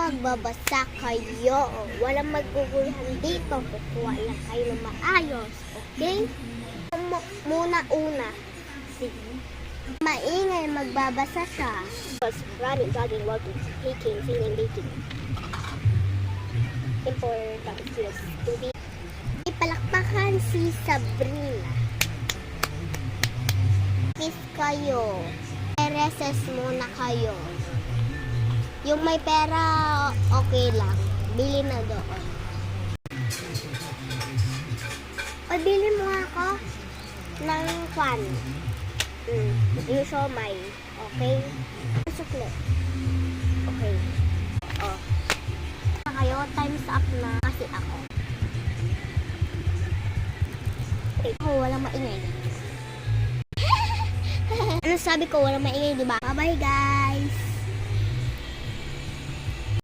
magbabasa kayo. Walang maguguluhan dito. Kukuha lang kayo ng maayos. Okay? Muna. Sige. Maingay, magbabasa siya. Running, jogging, walking, speaking, singing, baking. Important skills to be. Ipalakpakan si Sabrina. Kiss kayo. Recess muna kayo. Yung may pera, okay lang. Bili na doon. O, bili mo ako ng fan. Yung siomay. Okay? Sukle. Okay. O. Kayo, time's up na kasi ako. Oh, walang maingay. Ano sabi ko, walang maingay, diba? Bye-bye, guys!